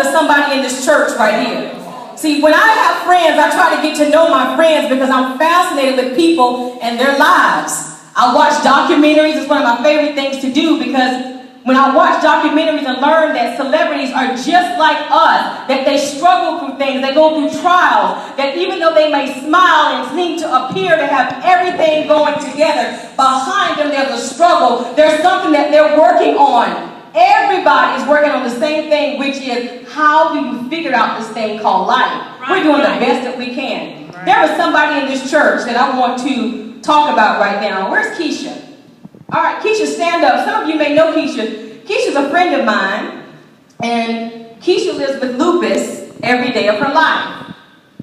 to somebody in this church right here. See, when I have friends, I try to get to know my friends because I'm fascinated with people and their lives. I watch documentaries. It's one of my favorite things to do because when I watch documentaries and learn that celebrities are just like us, that they struggle through things, they go through trials, that even though they may smile and seem to appear to have everything going together, behind them there's a struggle. There's something that they're working on. Everybody is working on the same thing, which is how do you figure out this thing called life? We're doing the best that we can. There was somebody in this church that I want to talk about right now. Where's Keisha? All right, Keisha, stand up. Some of you may know Keisha. Keisha's a friend of mine, and Keisha lives with lupus every day of her life.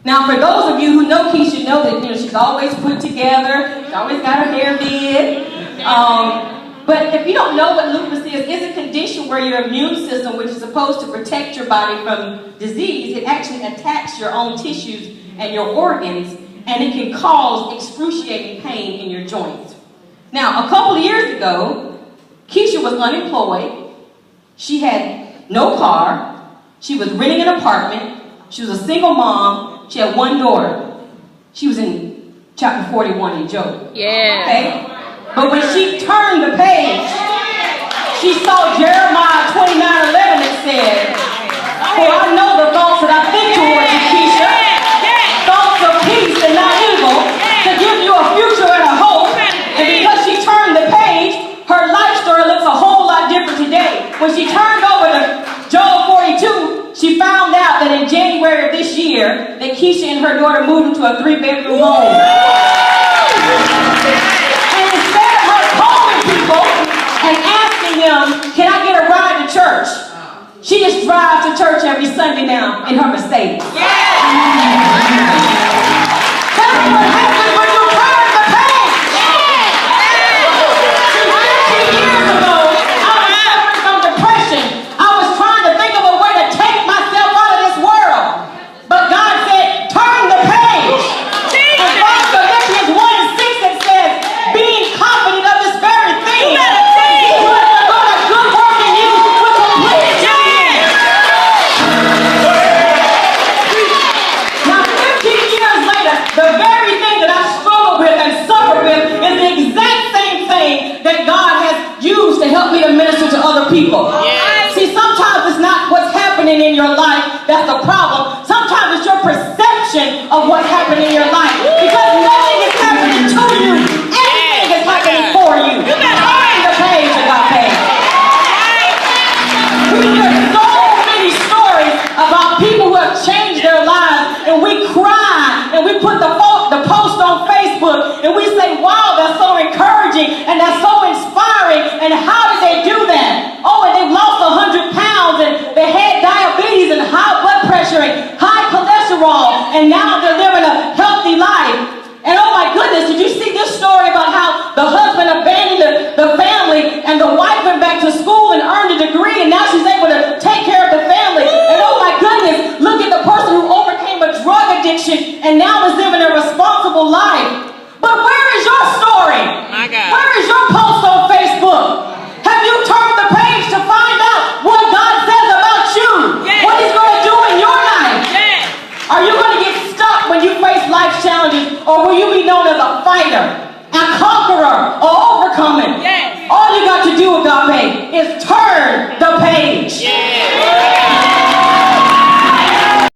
Now, for those of you who know Keisha, know that she's always put together. She's always got her hair did. But if you don't know what lupus is, it's a condition where your immune system, which is supposed to protect your body from disease, it actually attacks your own tissues and your organs, and it can cause excruciating pain in your joints. Now, a couple of years ago, Keisha was unemployed. She had no car. She was renting an apartment. She was a single mom. She had one daughter. She was in chapter 41 in Job. Yeah. Okay? But when she turned the page, she saw Jeremiah 29:11 that said, "For I know the thoughts that I think towards you, Keisha, thoughts of peace and not evil, to give you a future and a hope." And because she turned the page, her life story looks a whole lot different today. When she turned over to Job 42, she found out that in January of this year, that Keisha and her daughter moved into a 3-bedroom home. And asking them, "Can I get a ride to church?" She just drives to church every Sunday now in her Mercedes. That's what happens when you turn the page. See, 15 years ago, I was suffering from depression. I was trying to think of a way to take myself out of this world. But God said, "Turn the page." And from Philippians 1:6 it says, "Being confident of this very thing." The very thing that I struggle with and suffer with is the exact same thing that God has used to help me to minister to other people. Yes. See, sometimes it's not what's happening in your life that's the problem. Sometimes it's your perception of what's happening in your life. Because nothing is happening to you. Everything is happening for you. You better turn the page about that. We hear so many stories about people who have changed their lives, and we cry, and we put the post on Facebook, and we say, "Wow, that's so encouraging, and that's so inspiring, and how did they do that? Oh, and they've lost 100 pounds, and they had diabetes, and high blood pressure, and high cholesterol, and now they're living a healthy life." And oh my goodness, did you see this story about how the husband abandoned the family, and the wife went back to school and earned a degree, and now she's able to take care of the family? And oh my goodness, look at the person who overcame a drug addiction and now is living a responsible life. But where is your story? My God. Where is your post on Facebook? Have you turned the page to find out what God says about you? Yes. What He's going to do in your life? Yes. Are you going to get stuck when you face life challenges, or will you be known as a fighter, a conqueror, or overcoming? Yes. All you got to do, Agape, is turn the page. Yes.